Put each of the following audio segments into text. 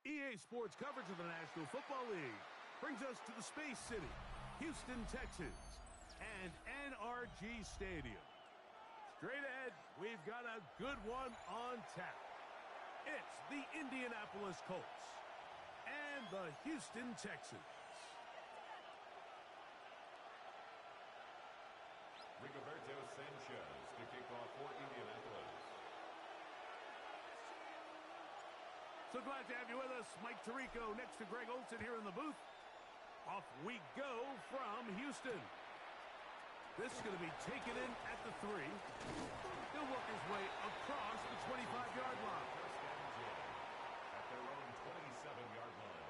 EA Sports coverage of the National Football League brings us to the Space City, Houston, Texas, and NRG Stadium. Straight ahead, we've got a good one on tap. It's the Indianapolis Colts and the Houston Texans. Rigoberto Sanchez to kick off for Indianapolis. So glad to have you with us. Mike Tirico next to Greg Olsen here in the booth. Off we go from Houston. This is going to be taken in at the 3. He'll work his way across the 25-yard line. At their own 27-yard line.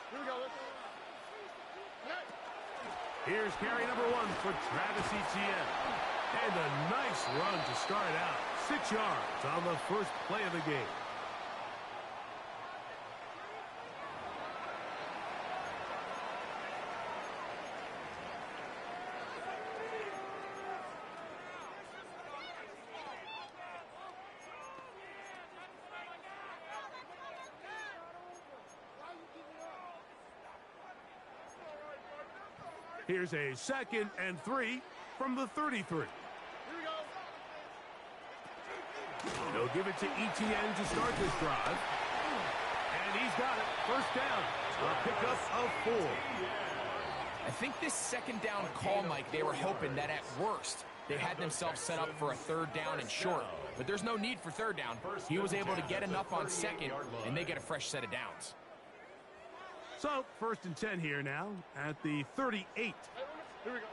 Here we go. Here's carry number 1 for Travis Etienne. And a nice run to start out. 6 yards on the first play of the game. Here's a 2nd and 3 from the 33. They'll give it to Etienne to start this drive. And he's got it. First down. A pickup of 4. I think this second down call, Mike, they were hoping that at worst they had themselves set up for a 3rd down and short. But there's no need for 3rd down. He was able to get enough on 2nd, and they get a fresh set of downs. So, 1st and 10 here now at the 38. Here we go.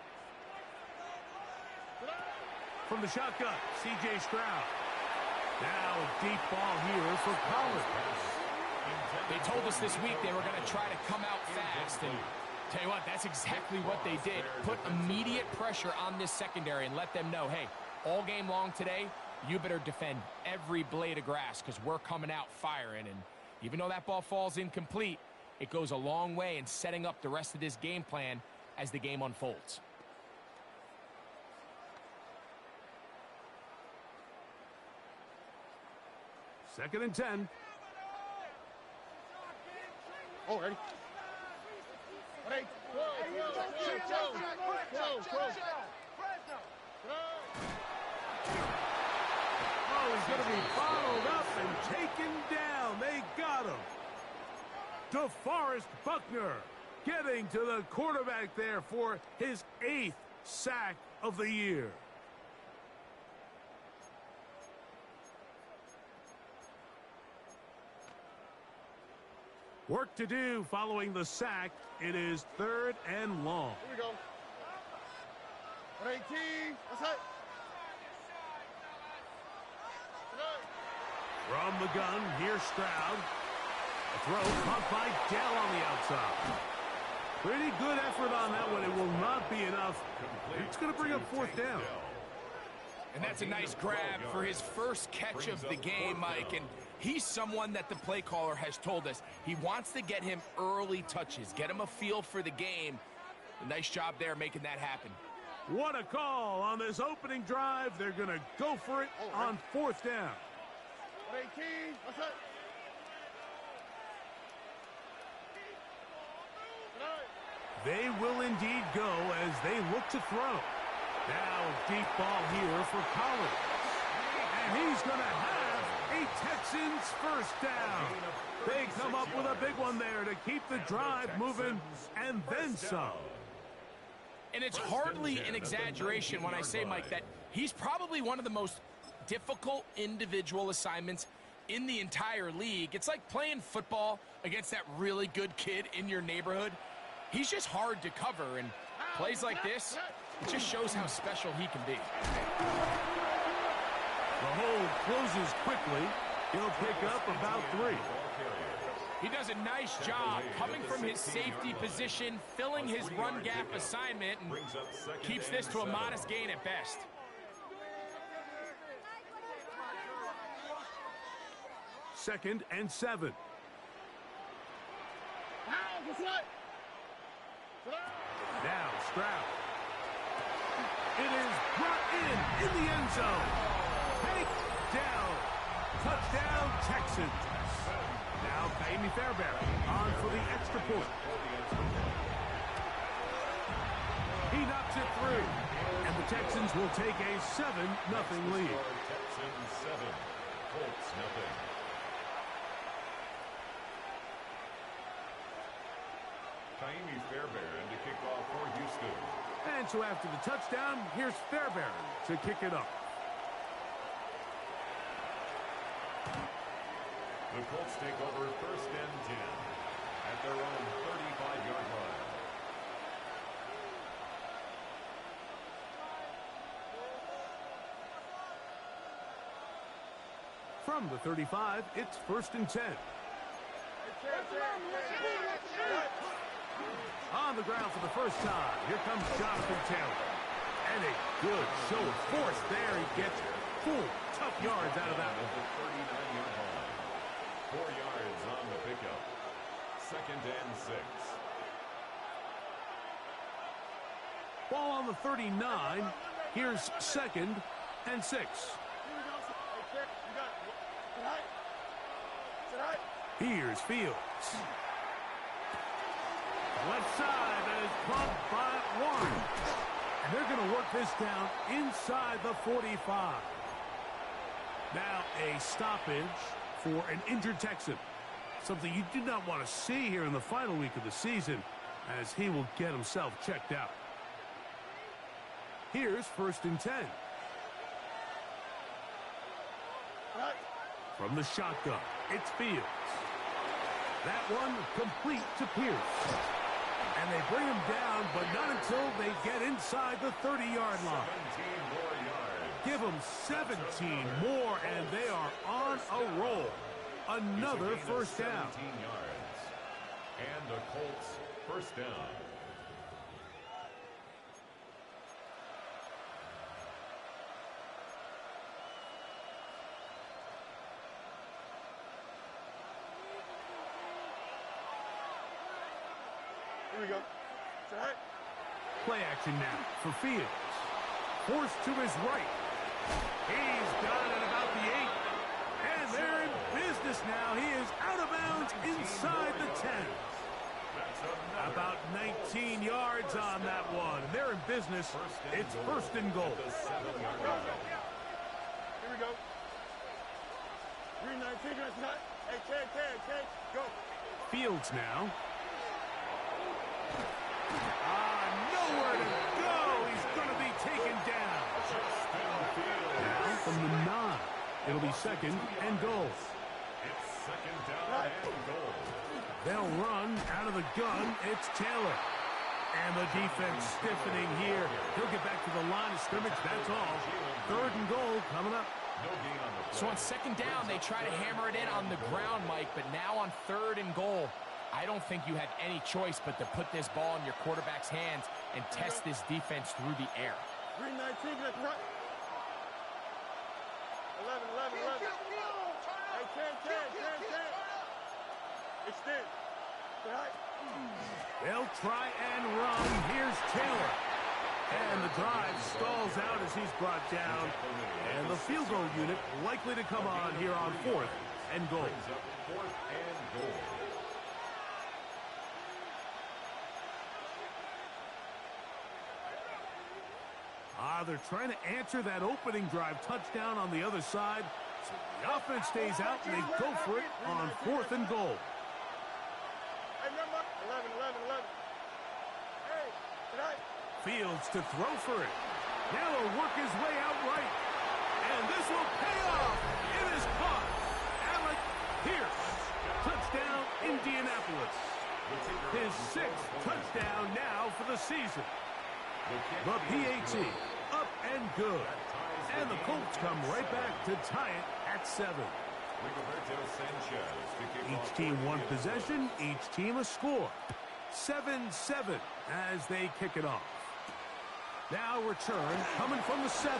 From the shotgun, C.J. Stroud. Now a deep ball here for Collins. They told us this week they were going to try to come out fast, and tell you what, that's exactly what they did. Put immediate pressure on this secondary and let them know, hey, all game long today, you better defend every blade of grass because we're coming out firing. And even though that ball falls incomplete, it goes a long way in setting up the rest of this game plan as the game unfolds. Second and 10. Oh, ready? Ready? Oh, he's going to be followed up and taken down. They got him. DeForest Buckner getting to the quarterback there for his 8th sack of the year. Work to do following the sack. It is 3rd and long. Here we go. 118. That's it. From the gun, here's Stroud. A throw caught by Dell on the outside. Pretty good effort on that one. It will not be enough. It's going to bring up 4th down. And that's a nice grab for his first catch of the game, Mike. And he's someone that the play caller has told us he wants to get him early touches, get him a feel for the game. A nice job there making that happen. What a call on this opening drive. They're going to go for it on 4th down. 118. That's it. They will indeed go as they look to throw. Now a deep ball here for Collins. And he's going to have a Texans first down. They come up with a big one there to keep the drive moving and then some. And it's hardly an exaggeration when I say, Mike, that he's probably one of the most difficult individual assignments in the entire league. It's like playing football against that really good kid in your neighborhood. He's just hard to cover, and plays like this, it just shows how special he can be. The hold closes quickly. He'll pick up about 3. He does a nice job coming from his safety position, filling his run gap assignment, and keeps this to a modest gain at best. 2nd and 7. Now Stroud. It is brought in the end zone. Take down. Touchdown, Texans. Now Kaimi Fairbairn on for the extra point. He knocks it through. And the Texans will take a 7-0 lead. Texans 7, Colts 0. Kaimi Fairbairn to kick off for Houston. And so after the touchdown, here's Fairbairn to kick it off. The Colts take over 1st and 10 at their own 35-yard line. From the 35, it's 1st and 10. On the ground for the first time, here comes Jonathan Taylor. And a good show of force there. He gets 4 tough yards out of that one. 39-yard line. 4 yards on the pickup. 2nd and 6. Ball on the 39. Here's 2nd and 6. Here's Fields. Left side, that is bumped by Warren. And they're going to work this down inside the 45. Now a stoppage for an injured Texan. Something you do not want to see here in the final week of the season, as he will get himself checked out. Here's 1st and 10. From the shotgun, it's Fields. That one complete to Pierce. And they bring him down, but not until they get inside the 30-yard line. 17 more yards. Give them 17 more, and they are on a roll. Another first down. 17 yards. And the Colts first down. Here we go. Play action now for Fields. Forced to his right. He's done at about the 8. And they're in business now. He is out of bounds inside the 10. About 19 yards on that one. They're in business. It's 1st and goal. Here we go. 319, hey, 10, go. Fields now. Nowhere to go. He's going to be taken down. Now from the 9. It'll be 2nd and goal. It's 2nd down and goal. They'll run out of the gun. It's Taylor. And the defense stiffening here. He'll get back to the line of scrimmage. That's all. 3rd and goal coming up. No gain on the play. So on 2nd down, they try to hammer it in on the ground, Mike, but now on 3rd and goal, I don't think you had any choice but to put this ball in your quarterback's hands and test this defense through the air. 319, let's run. 11. Hey, 10. Extend. They'll try and run. Here's Taylor. And the drive stalls out as he's brought down. And the field goal unit likely to come on here on 4th and goal. Brings up 4th and goal. They're trying to answer that opening drive touchdown on the other side. So the offense stays out and they go for it on 4th and goal. Hey, number 11. Hey, tonight. Fields to throw for it. Now he'll work his way out right. And this will pay off. It is caught. Alec Pierce. Touchdown, Indianapolis. His 6th touchdown now for the season. The PAT up and good. And the Colts come right back to tie it at 7. Each team one possession, each team a score. 7-7 as they kick it off. Now return coming from the 7.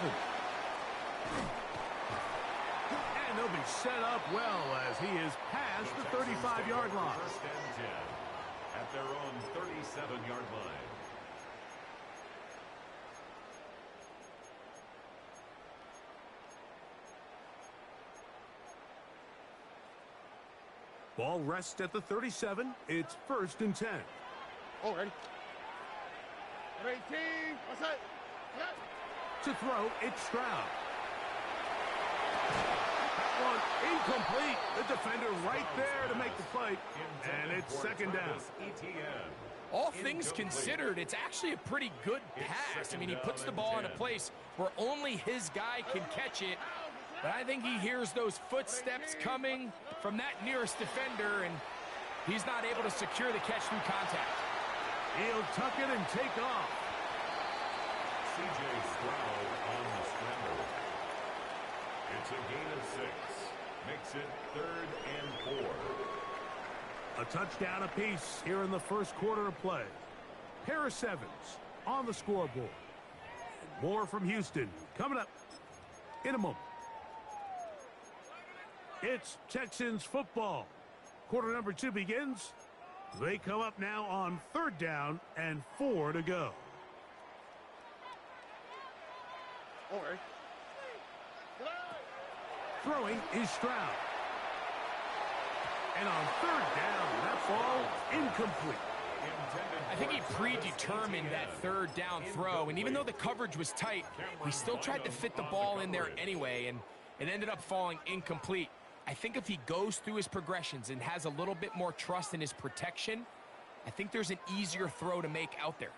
And And they'll be set up well as he is past the 35-yard line. First and 10 at their own 37-yard line. Ball rests at the 37. It's first and 10. Oh, ready. 18. What's that? To throw, it's Stroud. That one incomplete. The defender right there to make the play. And it's second down. All things considered, it's actually a pretty good pass. I mean, he puts the ball in a place where only his guy can catch it. But I think he hears those footsteps coming from that nearest defender, and he's not able to secure the catch through contact. He'll tuck it and take off. C.J. Stroud on the scramble. It's a gain of 6. Makes it 3rd and 4. A touchdown apiece here in the first quarter of play. Harris Evans on the scoreboard. More from Houston coming up in a moment. It's Texans football. Quarter number 2 begins. They come up now on 3rd down and 4 to go. All right. Throwing is Stroud. And on 3rd down, that ball incomplete. I think he predetermined that 3rd down throw, and even though the coverage was tight, he still tried to fit the ball in there anyway, and it ended up falling incomplete. I think if he goes through his progressions and has a little bit more trust in his protection, I think there's an easier throw to make out there.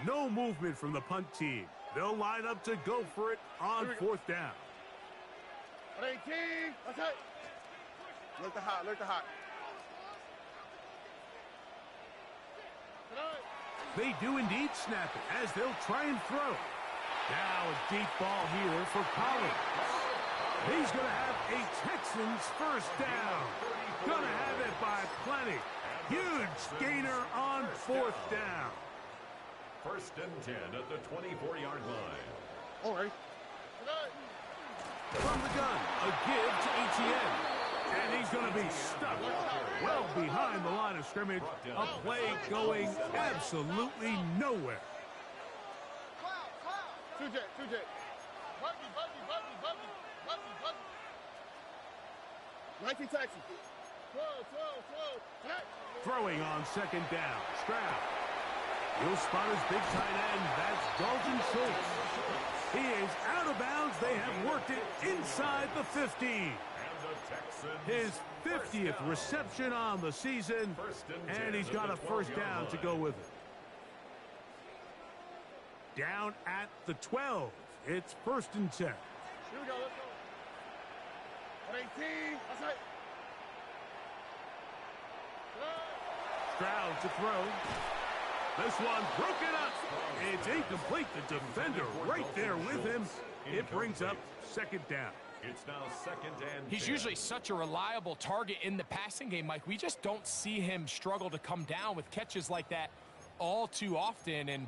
No movement from the punt team. They'll line up to go for it on 4th down. 18. What's that? Look the hot. Look the hot. They do indeed snap it as they'll try and throw. Now a deep ball here for Collins. He's going to have a Texans first down. Going to have it by plenty. Huge gainer on 4th down. First and 10 at the 24-yard line. All right. From the gun, a give to Etienne. And he's going to be stuck well behind the line of scrimmage. A play going absolutely nowhere. 2J. 19 Texans. Throwing on 2nd down. Stroud. He'll spot his big tight end. That's Dalton Schultz. He is out of bounds. They have worked it inside the 50. His 50th reception on the season, and he's got a first down to go with it. Down at the 12. It's 1st and 10. Here we go. Let's go. 18. That's right. Stroud to throw. This one broken up. It's incomplete. The defender right there with him. It brings up 2nd down. It's now 2nd and 10. He's usually such a reliable target in the passing game, Mike. We just don't see him struggle to come down with catches like that all too often. And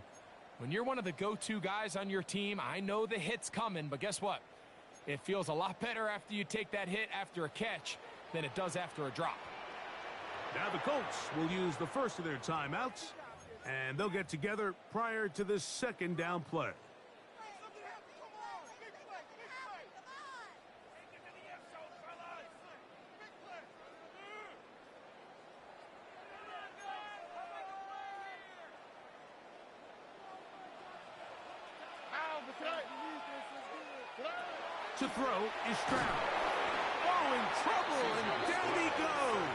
when you're one of the go-to guys on your team, I know the hit's coming, but guess what? It feels a lot better after you take that hit after a catch than it does after a drop. Now the Colts will use the first of their timeouts, and they'll get together prior to this 2nd down play. To throw is Stroud. Oh, in trouble, and down he goes.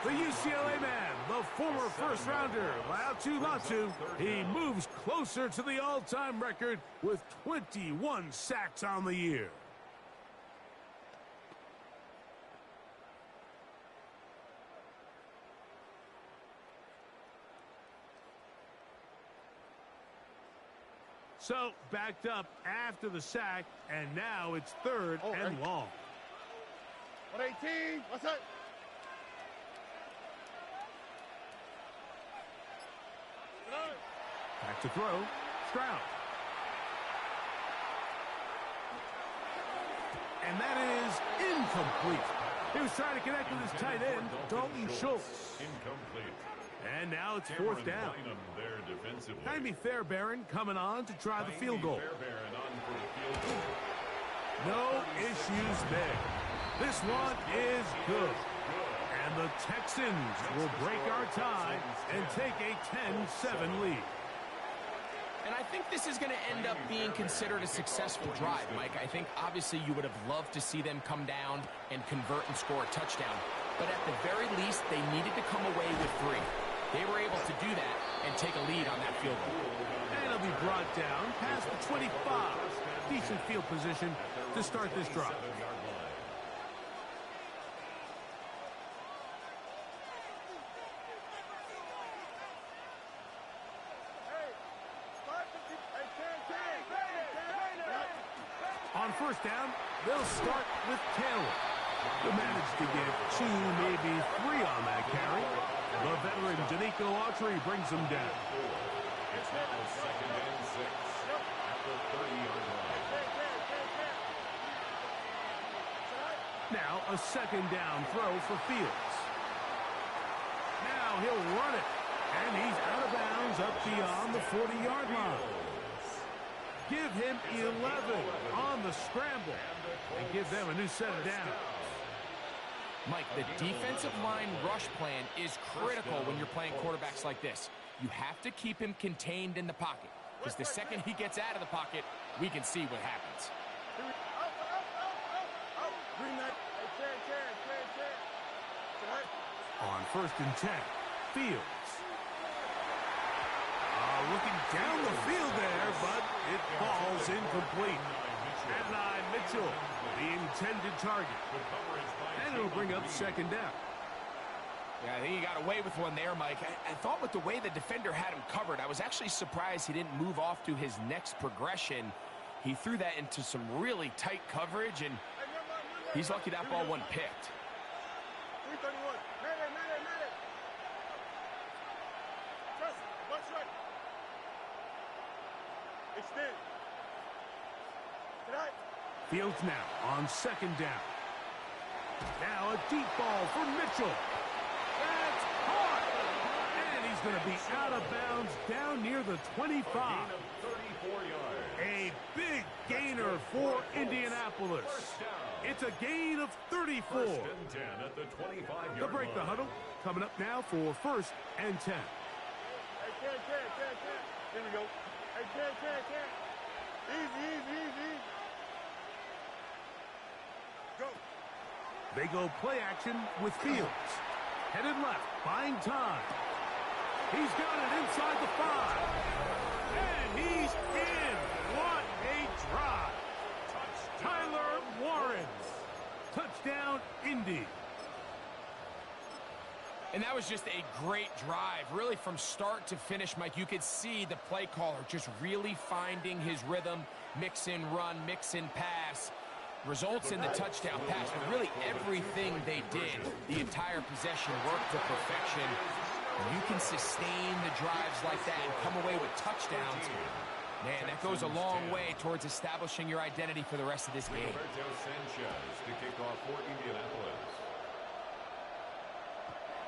The UCLA man, the former first-rounder, Latu, he moves closer to the all-time record with 21 sacks on the year. So, backed up after the sack, and now it's 3rd and long. 118. What's that? Back to throw. Stroud. And that is incomplete. He was trying to connect with his tight end, Dalton Schultz. Incomplete. And now it's fourth down. There defensively. Jaime Fairbairn coming on to try the field goal. Fairbairn on for the field goal. No issues there. This one is good. And the Texans will break our tie and take a 10-7 lead. And I think this is going to end up being considered a successful drive, Mike. I think obviously you would have loved to see them come down and convert and score a touchdown. But at the very least, they needed to come away with 3. They were able to do that and take a lead on that field goal. And it'll be brought down past the 25. Decent field position to start this drive. On first down, they'll start with Taylor. They'll manage to get 2, maybe 3 on that carry. The veteran Danico Autry brings them down. It's now 2nd and 6 at the 30-yard line. Now a 2nd down throw for Fields. Now he'll run it. And he's out of bounds up beyond the 40-yard line. Give him 11 on the scramble and give them a new set of downs. Mike, the defensive line rush plan is critical when you're playing quarterbacks like this. You have to keep him contained in the pocket, because the second he gets out of the pocket, we can see what happens. On 1st and 10, Fields. Looking down the field there, but it falls incomplete. Adonai Mitchell, the intended target. And it'll bring up 2nd down. Yeah, I think he got away with one there, Mike. I thought with the way the defender had him covered, I was actually surprised he didn't move off to his next progression. He threw that into some really tight coverage, and he's lucky that ball wasn't picked. 331. Extend. Fields now on 2nd down. Now a deep ball for Mitchell. That's caught. And he's going to be out of bounds down near the 25. 34 yards. A big gainer for Indianapolis. It's a gain of 34. 1st and 10 at the 25-yard They'll break the huddle. Coming up now for 1st and 10. Hey, 10. Here we go. Hey, 10. Easy. Go. They go play action with Fields. Headed left, buying time. He's got it inside the 5. And he's in. What a drive. Tyler Warren. Touchdown, Indy. And that was just a great drive. Really, from start to finish, Mike, you could see the play caller just really finding his rhythm. Mix in run, mix in pass. Results in the touchdown pass. But really, everything they did, the entire possession worked to perfection. You can sustain the drives like that and come away with touchdowns. Man, that goes a long way towards establishing your identity for the rest of this game. Roberto Sanchez to kick off for Indianapolis.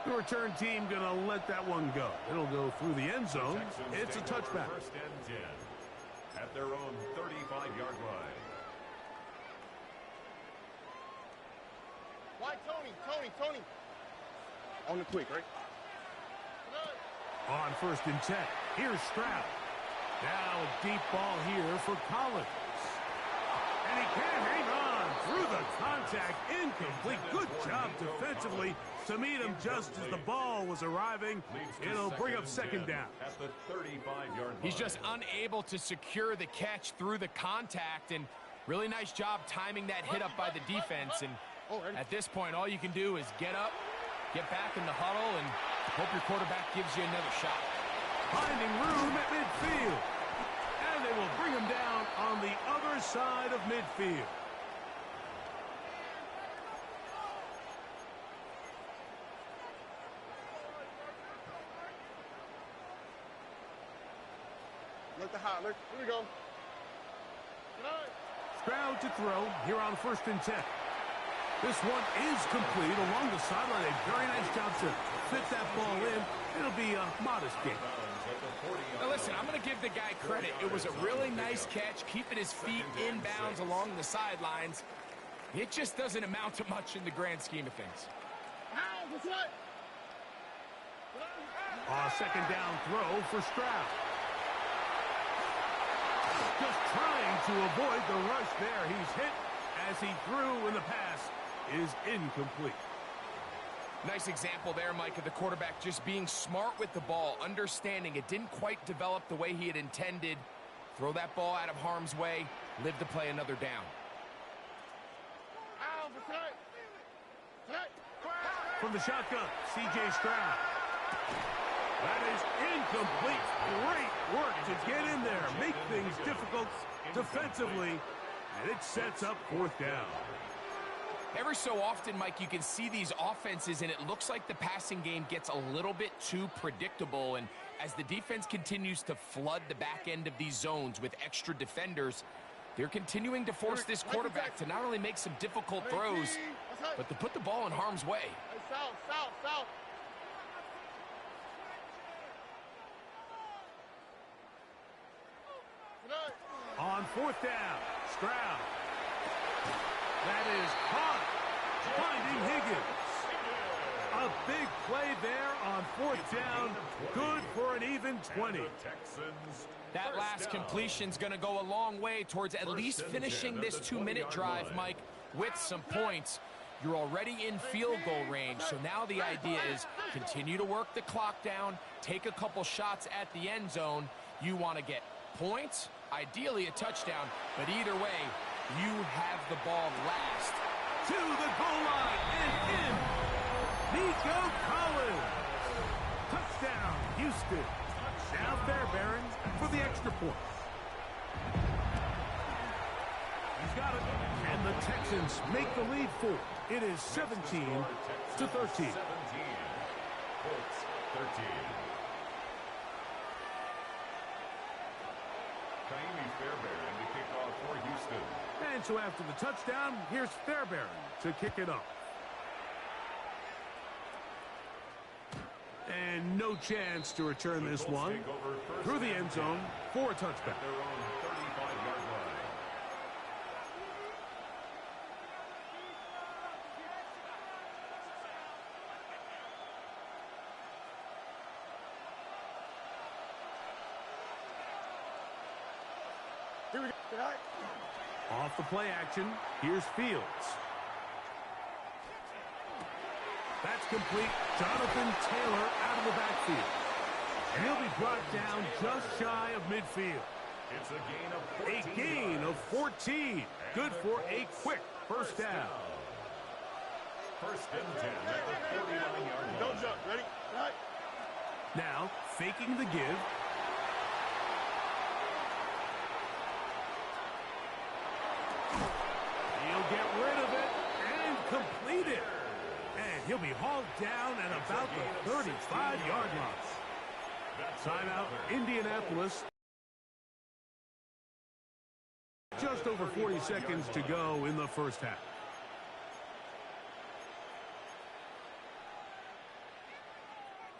The return team going to let that one go. It'll go through the end zone. It's a touchback. 1st and 10 at their own 35-yard line. Why, Tony? On the quick, right? On 1st and 10, here's Stroud. Now a deep ball here for Collins. And he can't hang on through the contact. Incomplete. Good job defensively to meet him just as the ball was arriving. It'll bring up 2nd down. At the 35-yard line. He's just unable to secure the catch through the contact, and really nice job timing that hit up by the defense. And at this point, all you can do is get up, get back in the huddle, and hope your quarterback gives you another shot. Finding room at midfield. And they will bring him down on the other side of midfield. Look the holler. Here we go. Stroud to throw here on 1st and 10. This one is complete along the sideline. A very nice job to fit that ball in. It'll be a modest gain. Now listen, I'm going to give the guy credit. It was a really nice catch, keeping his feet in bounds along the sidelines. It just doesn't amount to much in the grand scheme of things. Second down throw for Stroud. Just trying to avoid the rush there. He's hit as he threw, and the pass is incomplete. Nice example there, Mike, of the quarterback just being smart with the ball, understanding it didn't quite develop the way he had intended. Throw that ball out of harm's way, live to play another down. From the shotgun, C.J. Stroud. That is incomplete. Great work to get in there, make things difficult defensively, and it sets up 4th down. Every so often, Mike, you can see these offenses, and it looks like the passing game gets a little bit too predictable. And as the defense continues to flood the back end of these zones with extra defenders, they're continuing to force this quarterback to not only make some difficult throws, but to put the ball in harm's way. South. On 4th down, Stroud. That is caught, finding Higgins. A big play there on 4th down, good for an even 20. That last completion's going to go a long way towards at least finishing this 2-minute drive, Mike, with some points. You're already in field goal range, so now the idea is continue to work the clock down, take a couple shots at the end zone. You want to get points, ideally a touchdown, but either way, you have the ball last. To the goal line and in. Nico Collins. Touchdown, Houston. Now Fairbairn for the extra point. He's got it. And the Texans make the lead 4. It is 17-13. Colts 13. Fairbairn to kick off for Houston. And so after the touchdown, here's Fairbairn to kick it off. And no chance to return this one through the end zone for a touchback. Their own 35-yard line. Here we go. Off the play action, here's Fields. That's complete. Jonathan Taylor out of the backfield. And he'll be brought down just shy of midfield. It's a gain of 14. A gain of 14. Good for a quick first down. 1st and 10 at the 49-yard line. Don't jump. Ready? Right. Now, faking the give. He'll get rid of it and complete it. And he'll be hauled down at about the 35-yard line. Timeout, Indianapolis. Just over 40 seconds to go in the first half.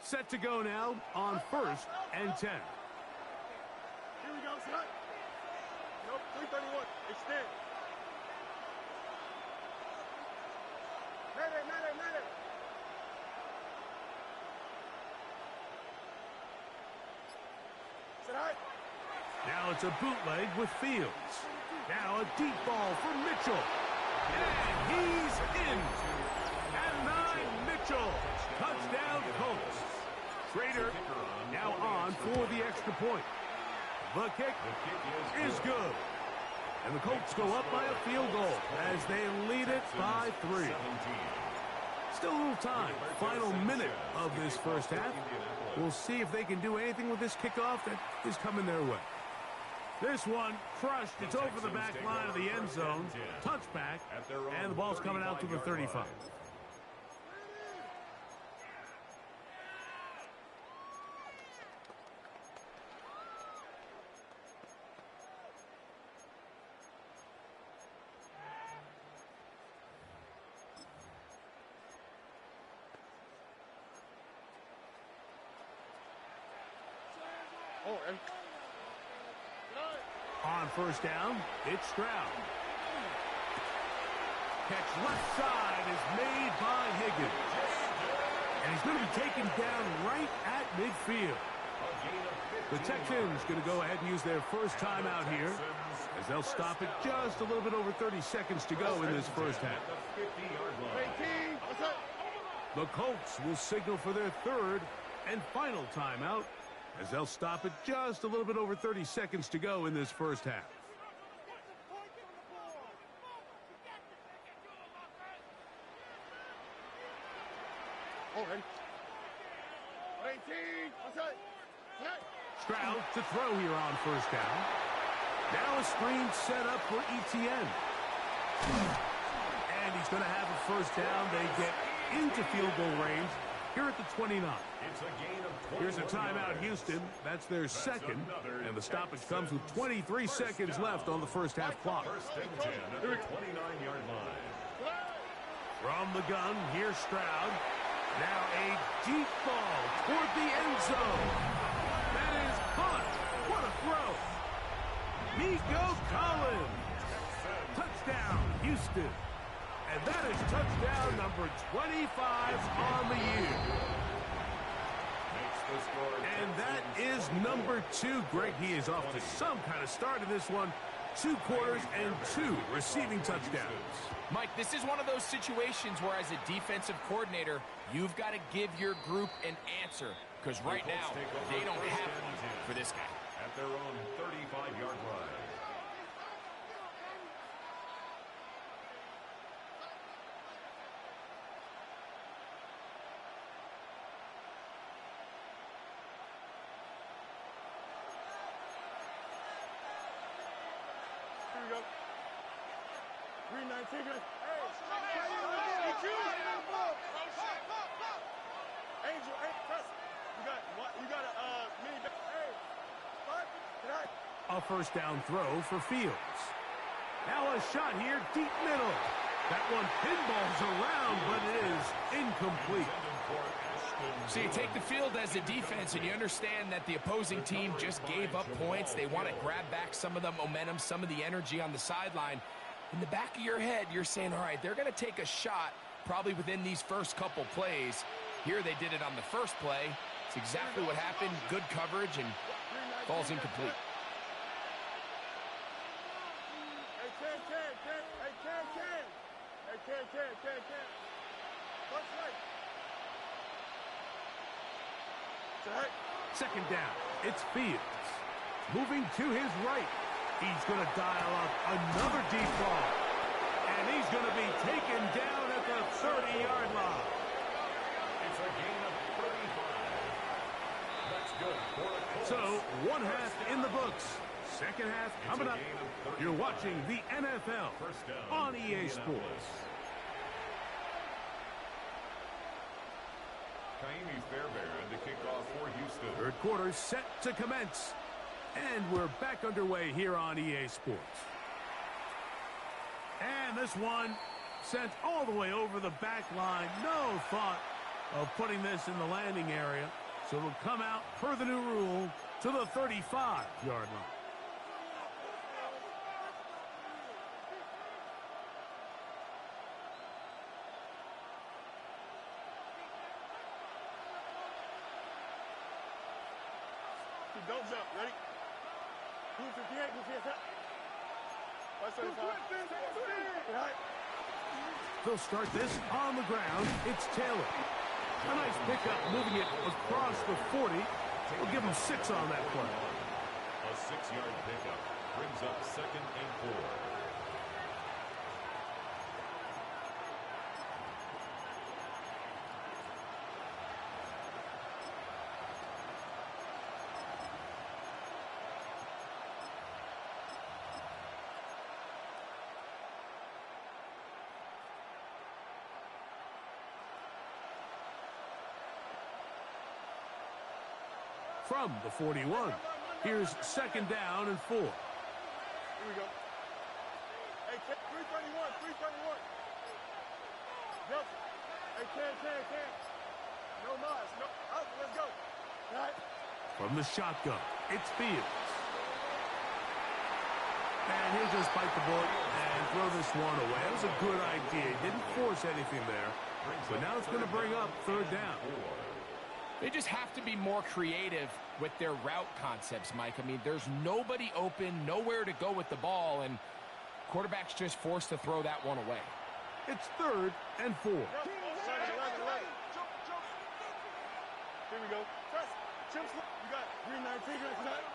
Set to go now on 1st and 10. Here we go, son. Nope, 331. Extend. Mayday. Sit high. Now it's a bootleg with Fields. Now a deep ball for Mitchell. And he's in. At 9, Mitchell. Touchdown, Colts. Schrader now on for the extra point. The kick is good. And the Colts go up by a field goal as they lead it by 3. Still a little time. Final minute of this first half. We'll see if they can do anything with this kickoff that is coming their way. This one crushed. It's over the back line of the end zone. Touchback. And the ball's coming out to the 35. Oh, and... On first down, it's Stroud. Catch left side is made by Higgins. And he's going to be taken down right at midfield. The Texans going to go ahead and use their first timeout here, as they'll stop it just a little bit over 30 seconds to go in this first half. The Colts will signal for their third and final timeout, as they'll stop it just a little bit over 30 seconds to go in this first half. Okay. 18. Stroud to throw here on first down. Now a screen set up for ETN. And he's going to have a first down. They get into field goal range here at the 29. Here's a timeout, Houston. That's their second. And the stoppage comes with 23 seconds left on the first half clock. First and 10 at the 29-yard line. From the gun, here's Stroud. Now a deep ball toward the end zone. That is caught. What a throw. Nico Collins. Touchdown, Houston. And that is touchdown number 25 on the year. And that is number 2. Greg, he is off to some kind of start in this one. 2 quarters and 2 receiving touchdowns. Mike, this is one of those situations where as a defensive coordinator, you've got to give your group an answer. Because right now, they don't have one for this guy. At their own 35-yard line. Here we go. 319. Angel, press. You got a mini back. A first down throw for Fields. Now a shot here, deep middle. That one pinballs around, but it is incomplete. So you take the field as a defense, and you understand that the opposing team just gave up points. They want to grab back some of the momentum, some of the energy on the sideline. In the back of your head, you're saying, all right, they're going to take a shot probably within these first couple plays. Here they did it on the first play. It's exactly what happened. Good coverage, and falls incomplete. Second down, it's Fields. Moving to his right. He's going to dial up another deep ball. And he's going to be taken down at the 30-yard line. It's a gain of 35. That's good for a Colts. So, one half in the books. Second half coming up. You're watching the NFL on EA Sports. Kaimi Fairbairn to kick off for Houston. Third quarter set to commence. And we're back underway here on EA Sports. And this one sent all the way over the back line. No thought of putting this in the landing area. So it'll come out per the new rule to the 35-yard line. Don't jump. Ready? 258, 258. They'll start this on the ground. It's Taylor. A nice pickup moving it across the 40. We'll give him 6 on that play. A 6-yard pickup brings up 2nd and 4. From the 41, here's second down and 4. Here we go. Hey, 331, 331. Nelson. Hey, Cam. No miles. No. Out. Let's go. All right. From the shotgun, It's Fields. And he'll just bite the bullet and throw this one away. That was a good idea. He didn't force anything there. But now it's going to bring up third down. They just have to be more creative with their route concepts, Mike. I mean, there's nobody open, nowhere to go with the ball, and quarterback's just forced to throw that one away. It's 3rd and 4. Here we go. Chips, you got 319 tonight.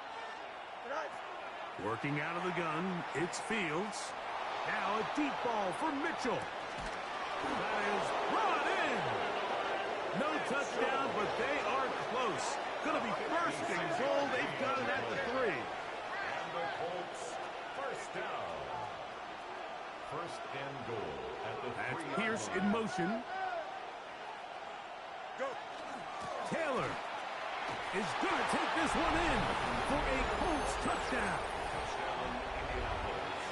Working out of the gun, it's Fields. Now a deep ball for Mitchell. That is brought in. No touchdown, but they are close. Going to be first and goal. They've got it at the 3. And the Colts, first down. First and goal at the 3. That's Pierce in motion. Go. Taylor is going to take this one in for a Colts touchdown. Touchdown, Indianapolis.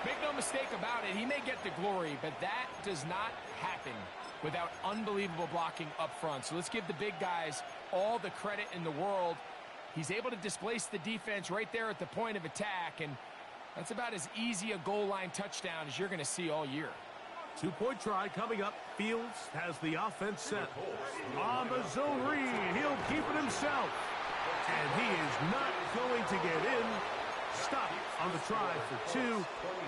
Make no mistake about it, he may get the glory, but that does not happen without unbelievable blocking up front. So let's give the big guys all the credit in the world. He's able to displace the defense right there at the point of attack, and that's about as easy a goal line touchdown as you're going to see all year. 2-point try coming up. Fields has the offense set. On the zone read, he'll keep it himself. And he is not going to get in. Stop on the try for 2.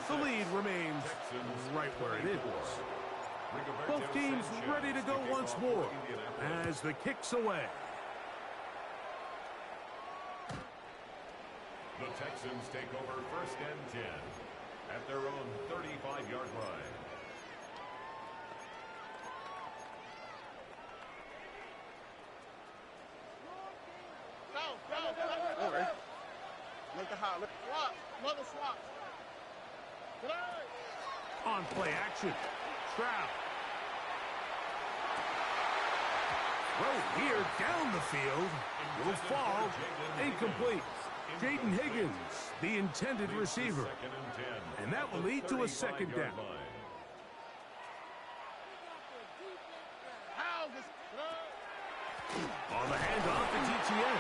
The lead remains right where it is. Both teams ready to go once more as the kick's away. The Texans take over first and 10 at their own 35-yard line. Okay. Look at how. Look. Swap. Mother swap. On play action. Stroud. Throw here down the field. Will fall. Incomplete. Jaden Higgins, the intended receiver. And that will lead to a second down. On the handoff, it's ETN.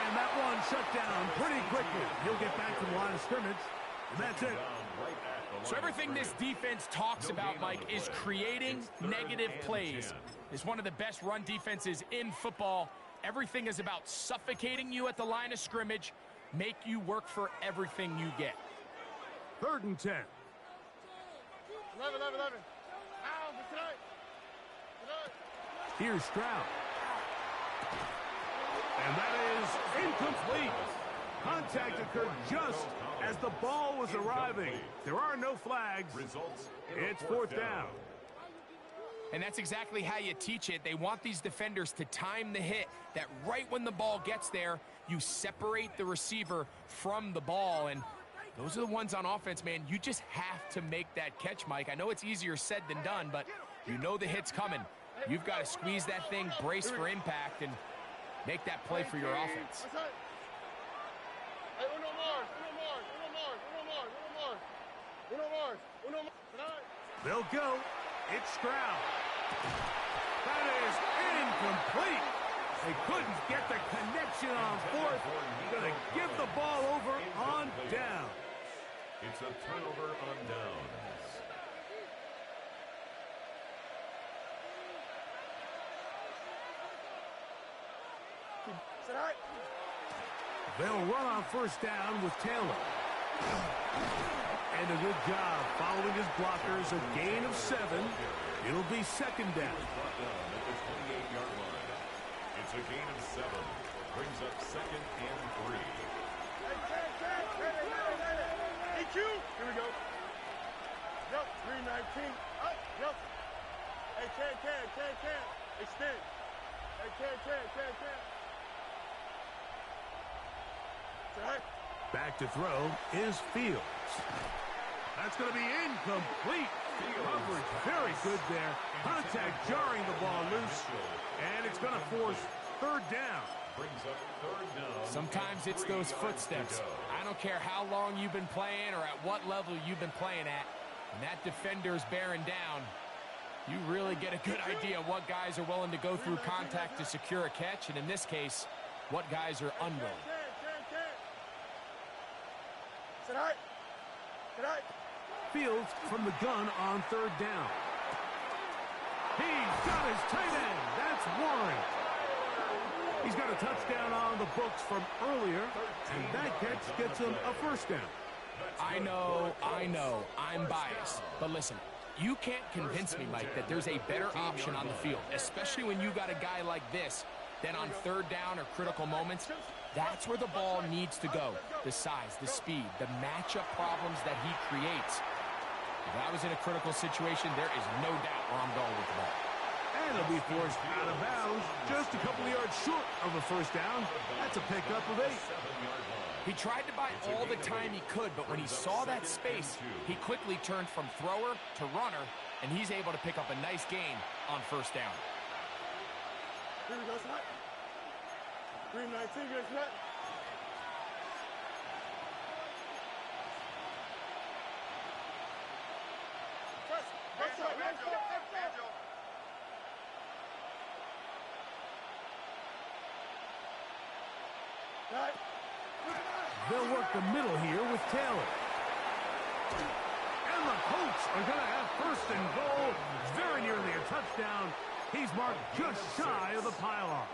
And that one shut down pretty quickly. He'll get back to the line of scrimmage, and that's it. So everything this defense talks about, Mike, is creating negative plays. It's one of the best run defenses in football. Everything is about suffocating you at the line of scrimmage, make you work for everything you get. 3rd and 10. 11. Here's Stroud. And that is incomplete. Contact occurred just as the ball was arriving. There are no flags. It's 4th down. And that's exactly how you teach it. They want these defenders to time the hit, that right when the ball gets there, you separate the receiver from the ball. And those are the ones on offense, man. You just have to make that catch, Mike. I know it's easier said than done, but you know the hit's coming. You've got to squeeze that thing, brace for impact, and make that play for your offense. They'll go. It's Stroud. That is incomplete. They couldn't get the connection on 4th. Going to give the ball over on down. It's a turnover on downs. They'll run on first down with Taylor. And a good job following his blockers. A gain of 7. It'll be second down. Brought down at the 28-yard line. It's a gain of 7. Brings up second and 3. Hey, here we go. Yep, 319. Yep. Hey, can. Extend. Hey, can. Back to throw is Fields. That's going to be incomplete. Coverage very good there. Contact jarring the ball loose. And it's going to force 3rd down. Brings up 3rd down. Sometimes it's those footsteps. I don't care how long you've been playing or at what level you've been playing at. When that defender's bearing down, you really get a good idea of what guys are willing to go through contact to secure a catch, and in this case, what guys are unwilling. Fields from the gun on third down. He's got his tight end. That's Warren. He's got a touchdown on the books from earlier, and that catch gets him a first down. I know, I'm biased. But listen, you can't convince me, Mike, that there's a better option on the field, especially when you got a guy like this. Then on third down or critical moments, that's where the ball needs to go. The size, the speed, the matchup problems that he creates. If I was in a critical situation, there is no doubt where I'm going with the ball. And he'll be forced out of bounds, just a couple of yards short of a first down. That's a pickup of 8. He tried to buy all the time he could, but when he saw that space, he quickly turned from thrower to runner, and he's able to pick up a nice gain on first down. Here we go, Scott. 319, good, Scott. They'll work the middle here with Taylor. And the Colts are going to have first and goal. Very nearly a touchdown. He's marked just shy of the pylon.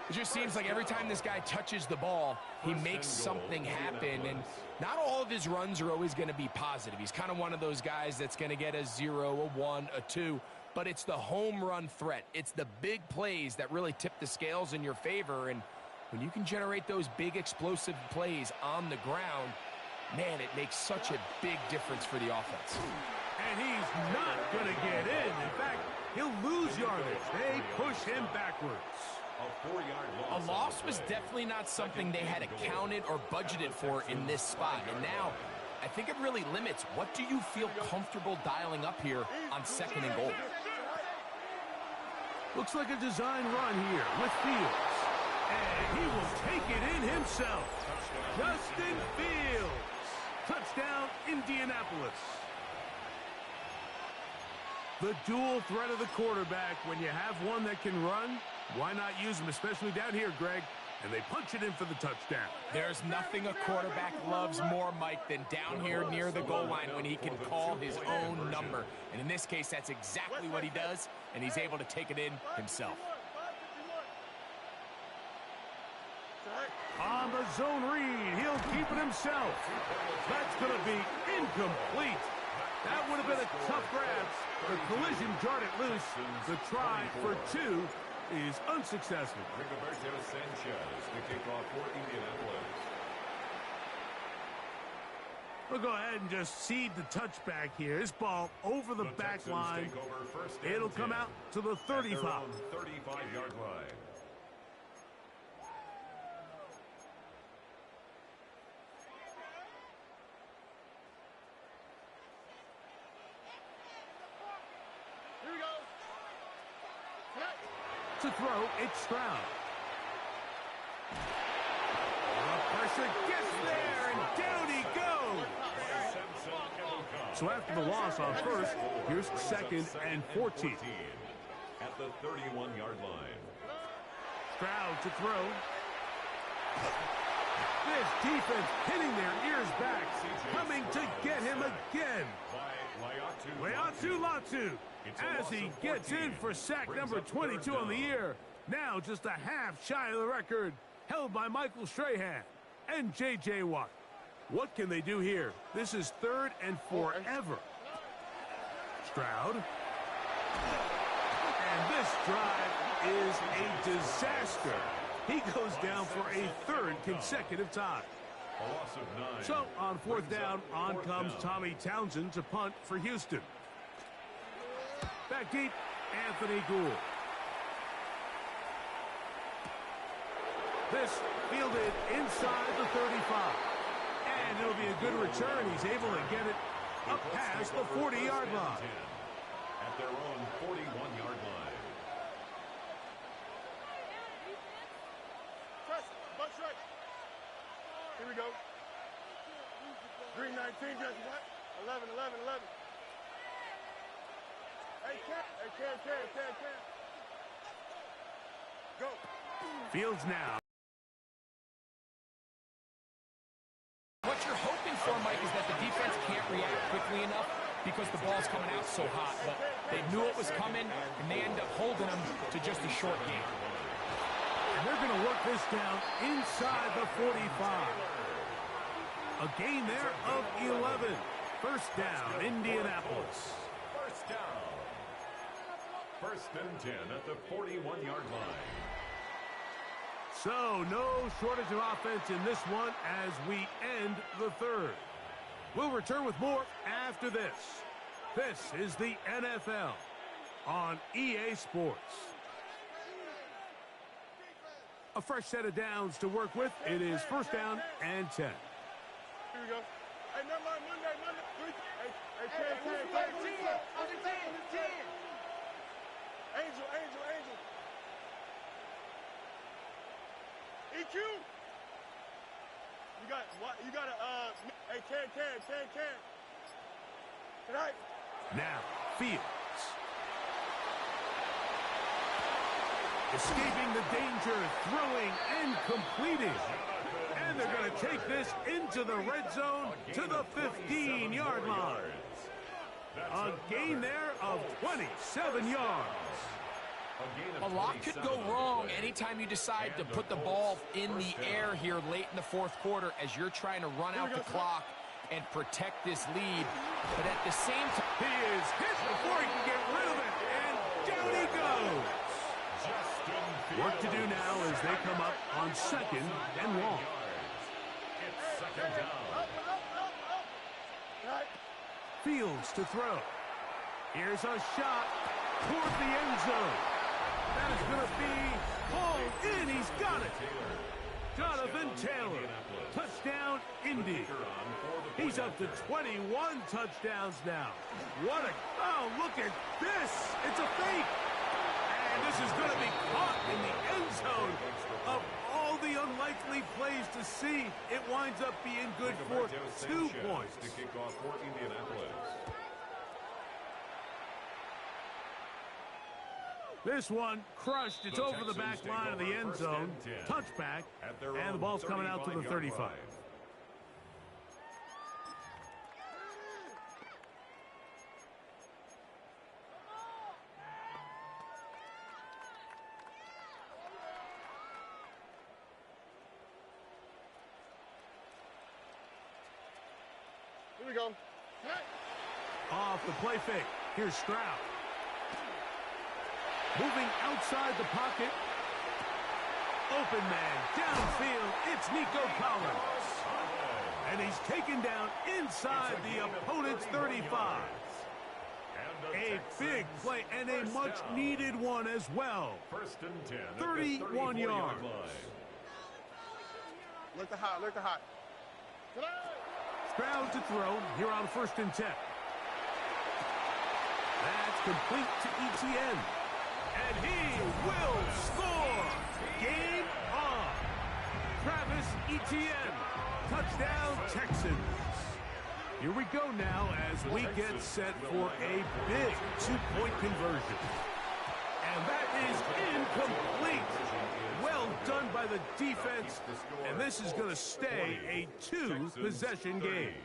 It just seems like every time this guy touches the ball, he makes something happen. And not all of his runs are always going to be positive. He's kind of one of those guys that's going to get a 0, a 1, a 2. But it's the home run threat. It's the big plays that really tip the scales in your favor. And when you can generate those big explosive plays on the ground, man, it makes such a big difference for the offense. And he's not going to get in. In fact, he'll lose yardage. They push him backwards. A loss was definitely not something they had accounted or budgeted for in this spot. And now, I think it really limits what do you feel comfortable dialing up here on second and goal. Looks like a design run here with Fields. And he will take it in himself. Justin Fields. Touchdown, Indianapolis. The dual threat of the quarterback. When you have one that can run, why not use him, especially down here, Greg? And they punch it in for the touchdown. There's nothing a quarterback loves more, Mike, than down here near the goal line when he can call his own number. And in this case, that's exactly what he does, and he's able to take it in himself. On the zone read, he'll keep it himself. That's going to be incomplete. That would have been a tough grab. The collision jarred it loose. The try for 2 is unsuccessful. Rigoberto Sanchez to kick off for Indianapolis. We'll go ahead and just cede the touchback here. This ball over the back line. It'll come out to the 35. 35-yard line. To throw, it's Stroud. The pressure gets there, and down he goes. So after the loss on first, here's second and 14. At the 31-yard line. Stroud to throw. This defense hitting their ears back, coming to get him again. Laiatu Latu, as he gets in for sack number 22 on the year. Now just a half shy of the record held by Michael Strahan and J.J. Watt. What can they do here? This is third and forever. Stroud. And this drive is a disaster. He goes down for a third consecutive time. A loss of 9. So on fourth down, on comes Tommy Townsend to punt for Houston. Back deep, Anthony Gould. This fielded inside the 35. And it'll be a good return. He's able to get it up past the 40-yard line. At their own 41-yard line. Here we go. 319, just what? 11, 11, 11. Hey, Cam. Go. Fields now. What you're because the ball's coming out so hot. But they knew it was coming, and they end up holding them to just a short game. And they're going to work this down inside the 45. A gain there of 11. First down, Indianapolis. First down. First and 10 at the 41-yard line. So, no shortage of offense in this one as we end the third. We'll return with more after this. This is the NFL on EA Sports. A fresh set of downs to work with. It is first down and 10. Here we go. Hey, never mind. Monday. Hey, 10. Angel. EQ. You got a, hey, can. Tonight. Now, Fields. Escaping the danger, throwing and completing. And they're going to take this into the red zone to the 15-yard line. A gain there of 27 yards. A lot could go wrong anytime you decide to put the ball in the air here late in the fourth quarter as you're trying to run out the clock and protect this lead. But at the same time, he is hit before he can get rid of it, and down he goes. Work to do now as they come up on second and long. It's second down. Fields to throw. Here's a shot toward the end zone. That is going to be hauled in. He's got it. Jonathan Taylor. Touchdown, Indy. He's up to 21 touchdowns now. Oh, look at this. It's a fake. And this is going to be caught in the end zone. Of all the unlikely plays to see, it winds up being good for 2 points. To kick off for Indianapolis. This one crushed. It's over the back line of the end zone. Touchback. And the ball's coming out to the 35. Here we go. Off the play fake. Here's Stroud. Moving outside the pocket. Open man. Downfield. It's Nico Collins. And he's taken down inside the opponent's 35. A big play and a much-needed one as well. First and 10. 31 yards. Look the hot. Stroud to throw here on first and 10. That's complete to ETN. And he will score. Game on. Travis Etienne. Touchdown, Texans. Here we go now as we get set for a big two-point conversion. And that is incomplete. Well done by the defense. And this is going to stay a two-possession game.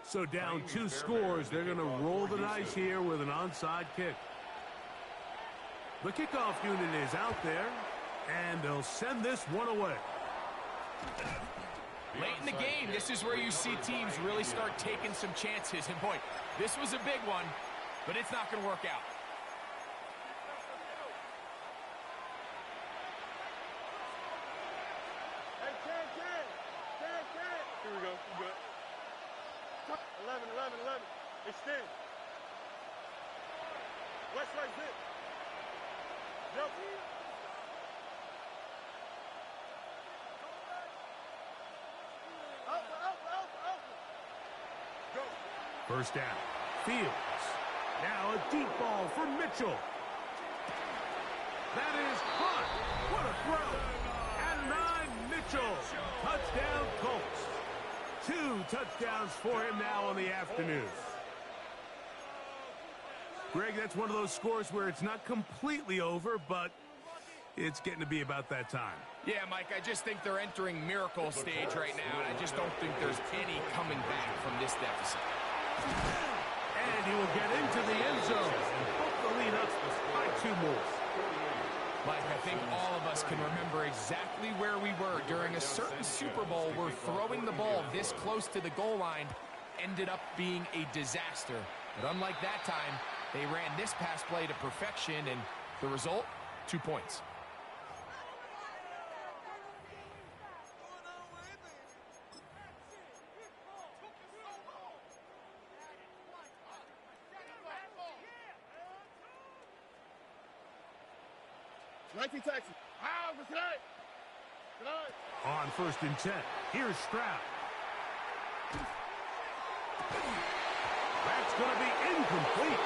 So down 2 scores, they're going to roll the dice here with an onside kick. The kickoff unit is out there, and they'll send this one away. late in the game, this is where you see teams really start taking some chances. And boy, this was a big one, but it's not going to work out. Here we go. Good. 11. Extend. West right zip. Jump. Go. First down. Fields. Now a deep ball for Mitchell. That is caught. What a throw. And 9 Mitchell. Touchdown Colts. 2 touchdowns for him now on the afternoon. Greg, that's one of those scores where it's not completely over, but it's getting to be about that time. Yeah, Mike, I just think they're entering miracle stage right now, and I just don't think there's any coming back from this deficit. And he will get into the end zone and put the lead up by 2 more. Mike, I think all of us can remember exactly where we were during a certain Super Bowl where throwing the ball this close to the goal line ended up being a disaster. But unlike that time, they ran this pass play to perfection, and the result, 2 points. Texans. On 1st and 10, here's Stroud. That's going to be incomplete.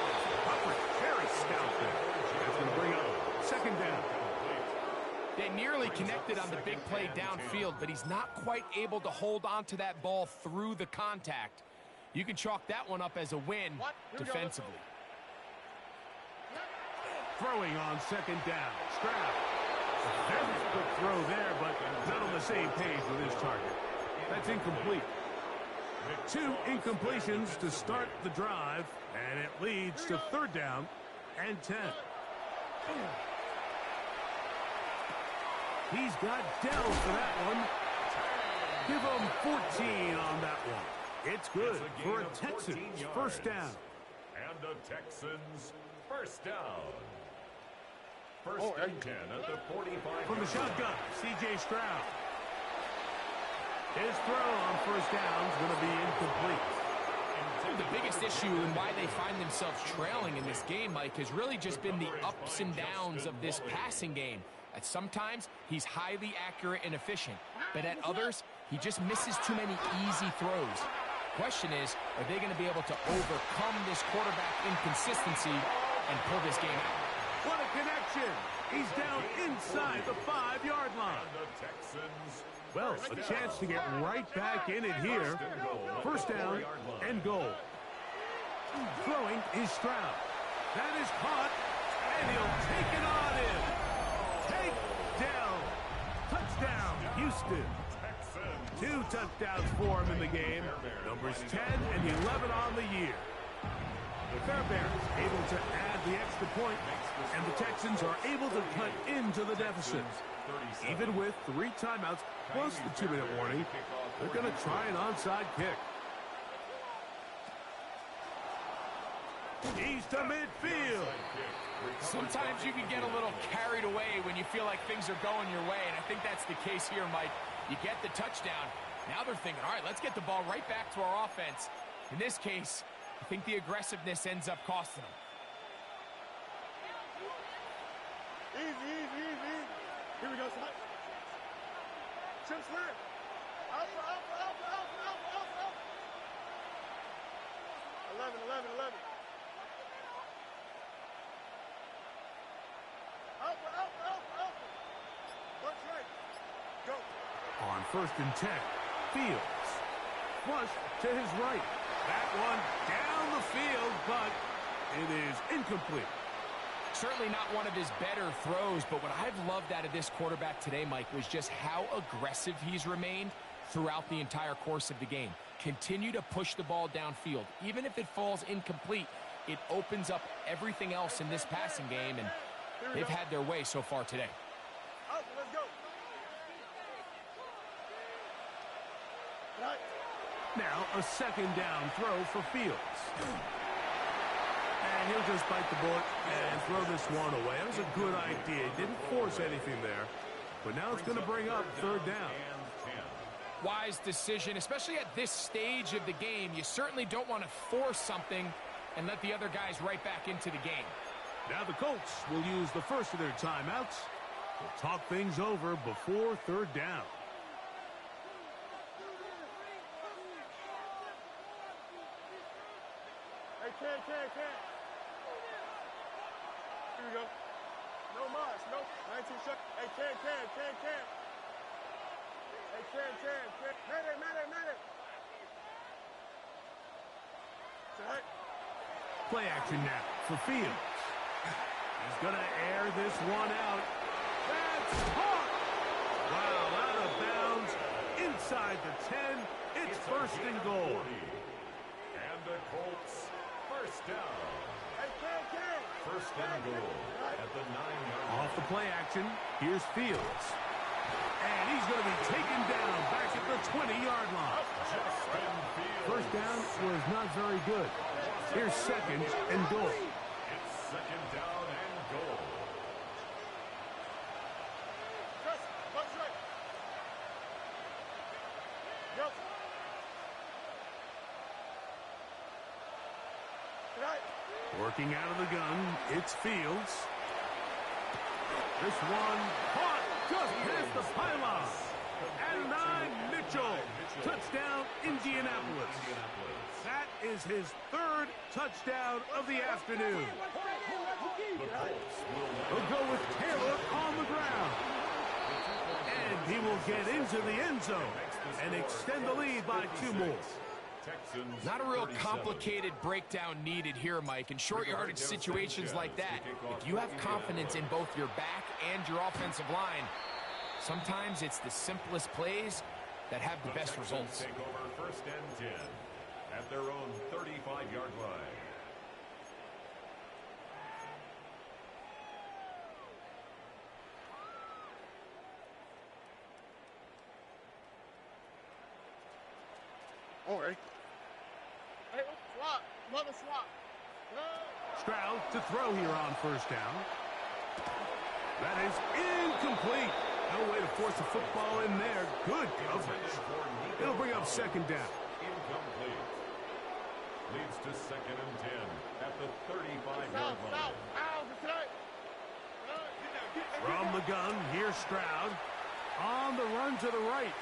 Coverage, very stout there. That's going to bring up 2nd down. They nearly connected on the big play downfield, but he's not quite able to hold on to that ball through the contact. You can chalk that one up as a win defensively. Throwing on 2nd down. Stroud. Very quick throw there, but not on the same page with his target. That's incomplete. 2 incompletions to start the drive, and it leads to 3rd down and 10. He's got Dell for that one. Give him 14 on that one. It's good for a Texans 1st down. And a Texans 1st down. 1st and 10 at the 45. From the shotgun, C.J. Stroud. His throw on 1st down is going to be incomplete. The biggest issue and why they find themselves trailing in this game, Mike, has really just been the ups and downs of this passing game. At sometimes, he's highly accurate and efficient, but at others, he just misses too many easy throws. Question is, are they going to be able to overcome this quarterback inconsistency and pull this game out? What a connection! He's down inside the 5-yard line. Well, a chance to get right back in it here. 1st down and goal. Throwing is Stroud. That is caught, and he'll take it on in. Take down. Touchdown, Houston. 2 touchdowns for him in the game. Numbers 10 and 11 on the year. The Fairbears able to add the extra point, and the Texans are able to cut into the deficit. Even with 3 timeouts plus the 2-minute warning, they're going to try an onside kick. He's to midfield. Sometimes you can get a little carried away when you feel like things are going your way, and I think that's the case here, Mike. You get the touchdown. Now they're thinking, all right, let's get the ball right back to our offense. In this case, I think the aggressiveness ends up costing them. Easy. Here we go, son. Chip slam. Alpha. 11. Alpha. Watch right. Go. On 1st and 10, Fields. Flush to his right. That one down the field, but it is incomplete. Certainly not one of his better throws, but what I've loved out of this quarterback today, Mike, was just how aggressive he's remained throughout the entire course of the game. Continue to push the ball downfield. Even if it falls incomplete, it opens up everything else in this passing game, and they've had their way so far today. Let's go. Right. Now a 2nd down throw for Fields. And he'll just bite the bullet and throw this one away. That was a good idea. He didn't force anything there. But now it's going to bring up 3rd down. Wise decision, especially at this stage of the game. You certainly don't want to force something and let the other guys right back into the game. Now the Colts will use the first of their timeouts to talk things over before 3rd down. Hey, can. Here we go. No Mars, no 19 shot. Hey, can. Hey, can. Mayday. Right. Play action now for Fields. He's going to air this one out. That's caught! Wow, out of bounds. Inside the 10. It's 1st and goal. And the Colts First down. First and goal at the 9-yard line. Off the play action, here's Fields. And he's going to be taken down back at the 20-yard line. First down was not very good. Here's second and goal. It's second down and goal. Working out of the gun, it's Fields. This one caught just past the pylon. And 9, Mitchell. Touchdown, Indianapolis. That is his 3rd touchdown of the afternoon. He'll go with Taylor on the ground. And he will get into the end zone and extend the lead by 2 more. Not a real complicated breakdown needed here, Mike. In short yardage situations like that, if you have confidence in both your back and your offensive line, sometimes it's the simplest plays that have the best results. Take over first and 10 at their own 35-yard line. All right. Hey, swap. Mother swap. Stroud to throw here on first down. That is incomplete. No way to force the football in there. Good coverage. It'll bring up second down. Incomplete. Leads to second and 10 at the 35-yard line. From the gun, here's Stroud. On the run to the right.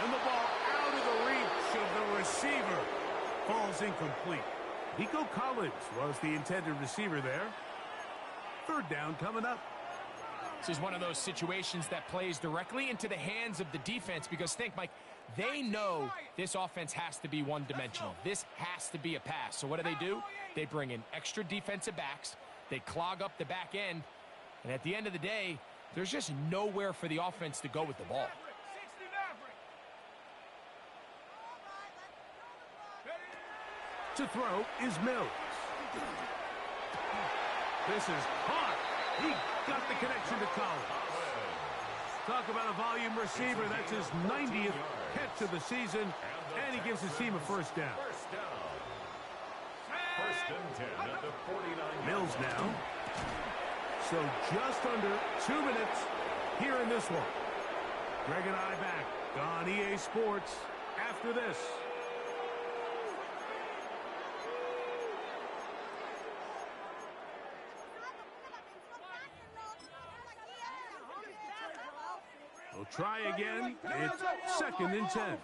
And the ball out of the reach of the receiver. Falls incomplete. Nico Collins was the intended receiver there. Third down coming up. This is one of those situations that plays directly into the hands of the defense because think, Mike, they know this offense has to be one-dimensional. This has to be a pass. So what do? They bring in extra defensive backs. They clog up the back end. And at the end of the day, there's just nowhere for the offense to go with the ball. To throw is Mills. This is caught. He got the connection to Collins. Talk about a volume receiver. That's his 90th catch of the season, and he gives his team a first down. First and 10 at the 49. Mills now. So just under 2 minutes here in this one. Greg and I back on EA Sports after this. We'll try again. It's second and 10.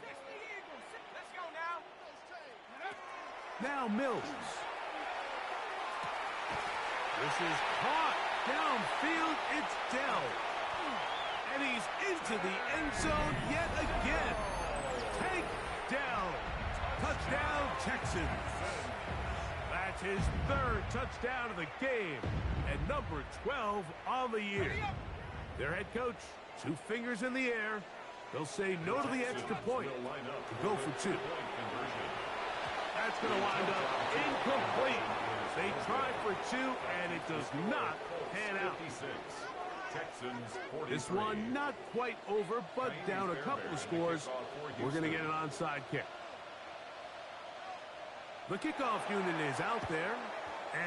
Now Mills. This is caught. Downfield, it's Dell. And he's into the end zone yet again. Tank down. Touchdown, Texans. That's his 3rd touchdown of the game. And number 12 on the year. Their head coach, 2 fingers in the air. They'll say no to the extra point to go for 2. That's going to wind up incomplete. They try for 2, and it does not pan out. This one not quite over, but down a couple of scores. We're going to get an onside kick. The kickoff unit is out there,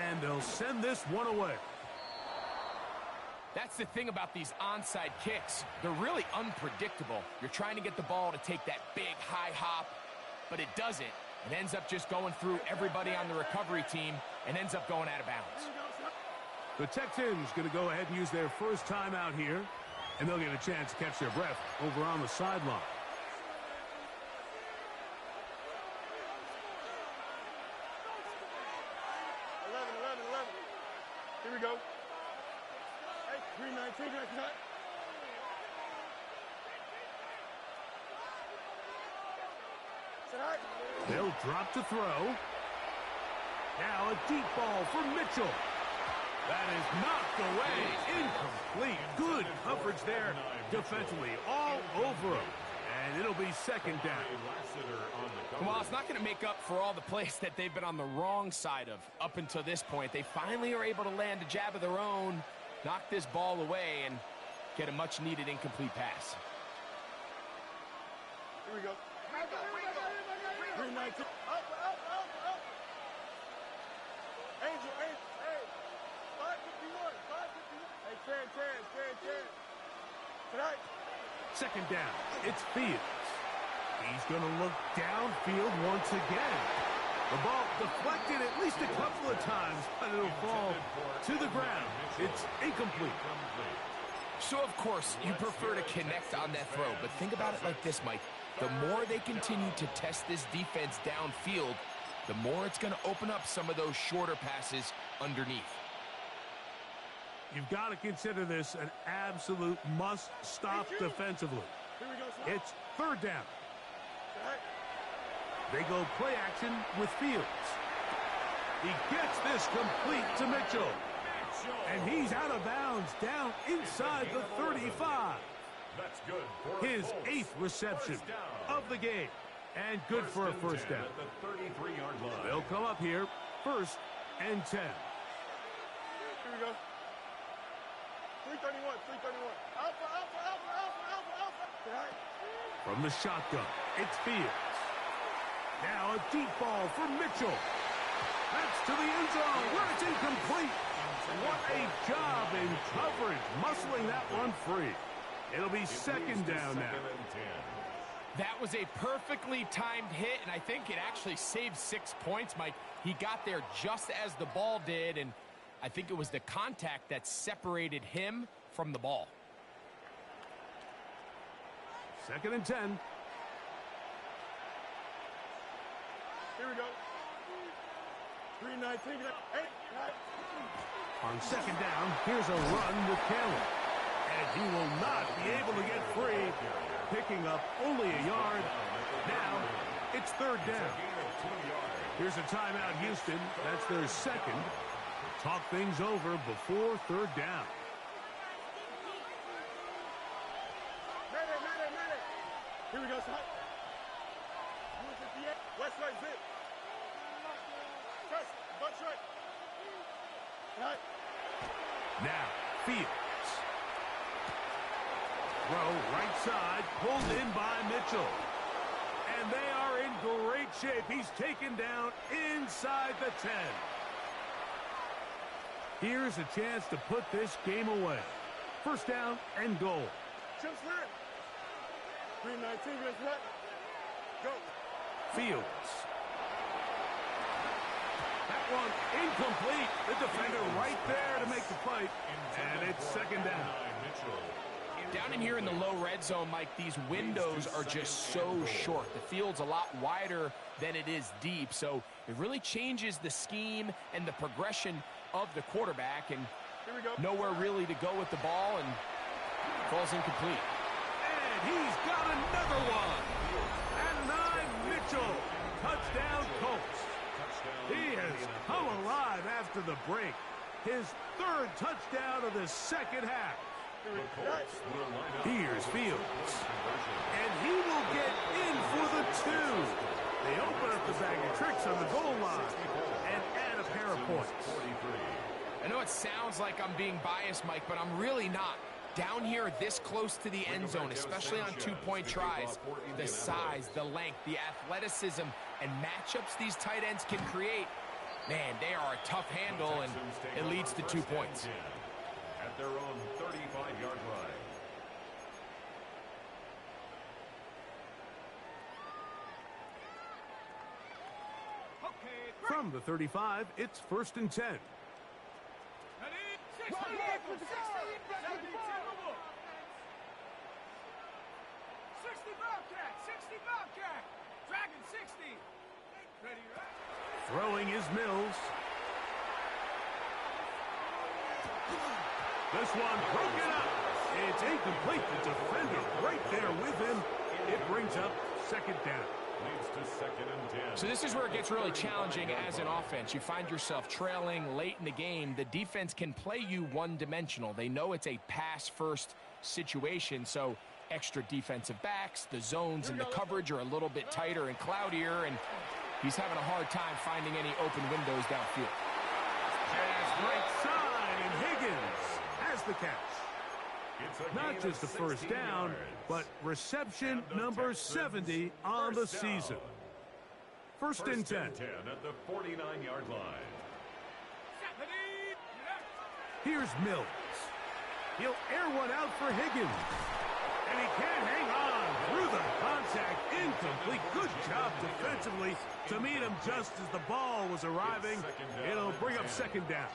and they'll send this one away. That's the thing about these onside kicks. They're really unpredictable. You're trying to get the ball to take that big high hop, but it doesn't. It ends up just going through everybody on the recovery team and ends up going out of bounds. The Texans going to go ahead and use their first timeout here, and they'll get a chance to catch their breath over on the sideline. Here we go. Hey, 319, They'll drop to throw. Now a deep ball for Mitchell. That is knocked away. Incomplete. Good coverage there defensively all over him. And it'll be second down. Well, it's not going to make up for all the plays that they've been on the wrong side of up until this point. They finally are able to land a jab of their own, knock this ball away, and get a much-needed incomplete pass. Here we go. 319. Up. Angel. Hey. 551. Hey, Trent. Tonight. Second down. It's Fields. He's going to look downfield once again. The ball deflected at least a couple of times, but it'll fall to the ground. It's incomplete. So, of course, you prefer to connect on that throw, but think about it like this, Mike. The more they continue to test this defense downfield, the more it's going to open up some of those shorter passes underneath. You've got to consider this an absolute must-stop defensively. It's third down. They go play action with Fields. He gets this complete to Mitchell. And he's out of bounds down inside the 35. That's good. His 8th reception of the game. And good for a first down. At the 33-yard line. They'll come up here, 1st and 10. Here we go. 331. Alpha. From the shotgun, it's Fields. Now a deep ball for Mitchell. That's to the end zone where it's incomplete. What a job in coverage, muscling that one free. It'll be second down now. That was a perfectly timed hit, and I think it actually saved 6 points, Mike. He got there just as the ball did, and I think it was the contact that separated him from the ball. Second and 10. Here we go. 319. On second down, here's a run with Cameron. And he will not be able to get free, picking up only a yard. Now, it's third down. Here's a timeout, Houston. That's their second. Talk things over before third down. Here we go, son. 158. West right, zip. Press. Butt right. Right. Now, Fields. Throw right side, pulled in by Mitchell. And they are in great shape. He's taken down inside the 10. Here's a chance to put this game away. First down and goal. Chips red. 319 against right. Go. Fields. That one incomplete. The defender right there to make the fight. And it's second down. Down in here in the low red zone, Mike, these windows are just so short. The field's a lot wider than it is deep, so it really changes the scheme and the progression of the quarterback, and nowhere really to go with the ball, and falls incomplete. And he's got another one. And Mitchell. Touchdown, Colts. He has come alive after the break. His third touchdown of the second half. Here's Fields. And he will get in for the 2. They open up the bag of tricks on the goal line and add a pair of points. I know it sounds like I'm being biased, Mike, but I'm really not. Down here this close to the end zone, especially on two-point tries, the size, the length, the athleticism, and matchups these tight ends can create, man, they are a tough handle, and it leads to 2 points. At their own 35-yard line. From the 35, it's 1st and 10. Throwing is Mills. This one broken up. It's incomplete. The defender right there with him. It brings up second down. Leads to second and 10. So this is where it gets really challenging as an offense. You find yourself trailing late in the game. The defense can play you one-dimensional. They know it's a pass-first situation, so extra defensive backs. The zones and the coverage are a little bit tighter and cloudier, and he's having a hard time finding any open windows downfield. Pass right side, and Higgins has the catch. Not just a first down, but reception number 70 on the season. First and 10. At the 49-yard line. Here's Mills. He'll air one out for Higgins. And he can't hang on through the contact. Incomplete. Good job defensively to meet him just as the ball was arriving. It'll bring up second down.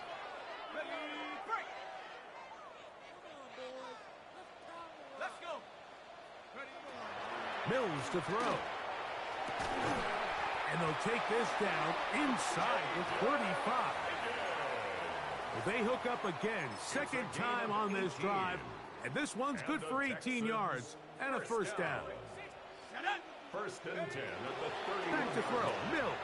Mills to throw. And they'll take this down inside the 35. Well, they hook up again. Second time on this drive. And this one's good for 18 yards and a first down. First and 10 at the 30. Back to throw. Mills.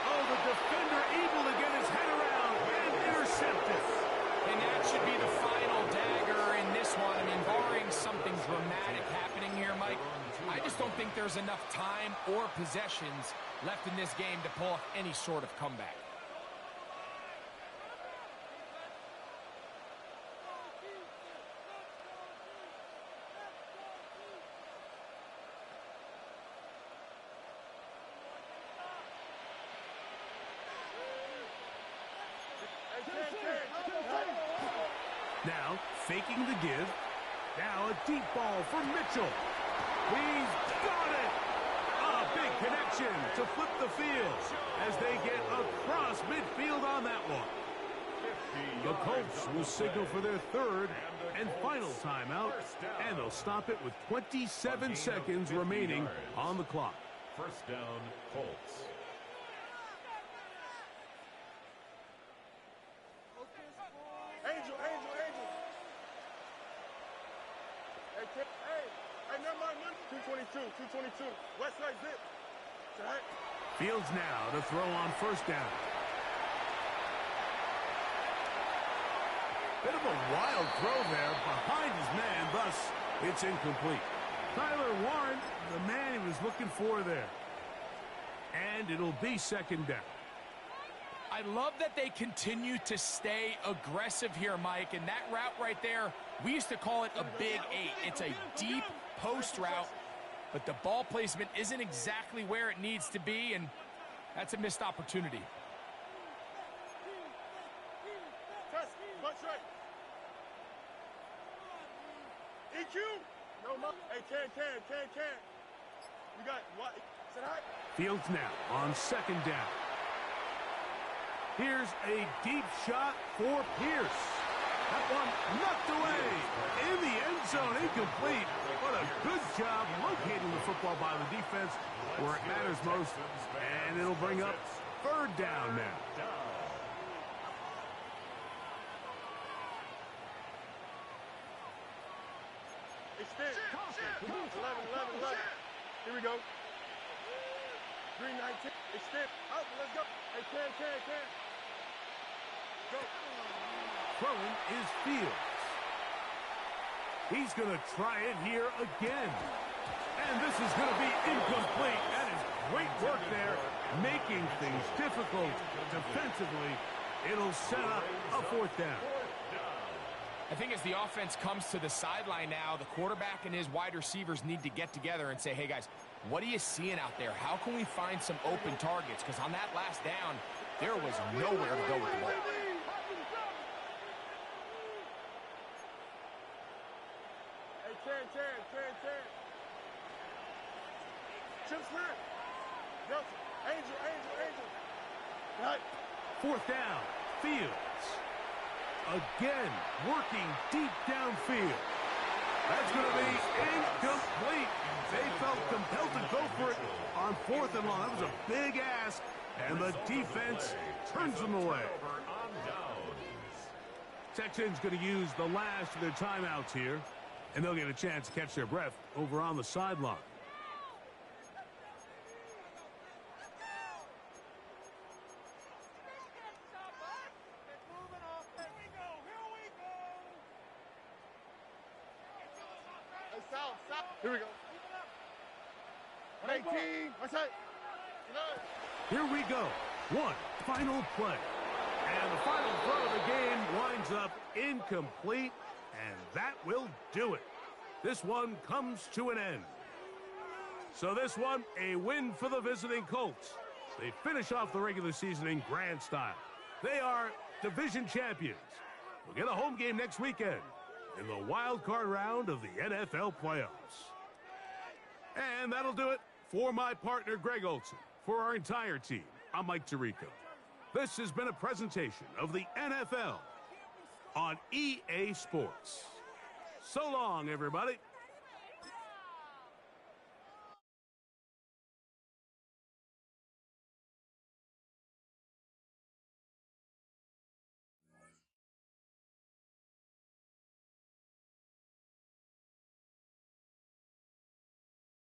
Oh, the defender able to get his head around and intercept it. And that should be the final dagger in this one. I mean, barring something dramatic happening here, Mike, I just don't think there's enough time or possessions left in this game to pull off any sort of comeback. Now, faking the give. Now a deep ball for Mitchell. He's got it! A big connection to flip the field as they get across midfield on that one. The Colts will signal for their third and final timeout, and they'll stop it with 27 seconds remaining on the clock. First down, Colts. Angel. Hey, never mind, 222. West side zip. Fields now to throw on first down. Bit of a wild throw there behind his man, thus it's incomplete. Tyler Warren, the man he was looking for there. And it'll be second down. I love that they continue to stay aggressive here, Mike, and that route right there, we used to call it a big eight. It's a deep post route, but the ball placement isn't exactly where it needs to be, and that's a missed opportunity. EQ! No, hey, can. You got what? Fields now on second down. Here's a deep shot for Pierce. That one knocked away in the end zone, incomplete. What a good job locating the football by the defense where it matters most. And it'll bring up third down now. Extend. 11. Here we go. 319. Extend. Out. Let's go. Hey, can. Go. Throwing is Fields. He's going to try it here again. And this is going to be incomplete. That is great work there, making things difficult defensively. It'll set up a fourth down. I think as the offense comes to the sideline now, the quarterback and his wide receivers need to get together and say, hey, guys, what are you seeing out there? How can we find some open targets? Because on that last down, there was nowhere to go with the ball. Hey, can. Chip Smith. Delta. Angel. Right. Fourth down. Fields. Again, working deep downfield. That's going to be incomplete. They felt compelled to go for it on fourth and long. That was a big ask, and the defense turns them away. Texans going to use the last of their timeouts here, and they'll get a chance to catch their breath over on the sideline. Here we go. 118. What's that? Here we go. One final play. And the final throw of the game winds up incomplete, and that will do it. This one comes to an end. So this one, a win for the visiting Colts. They finish off the regular season in grand style. They are division champions. We'll get a home game next weekend in the wild card round of the NFL playoffs. And that'll do it for my partner, Greg Olson. For our entire team, I'm Mike Tirico. This has been a presentation of the NFL on EA Sports. So long, everybody.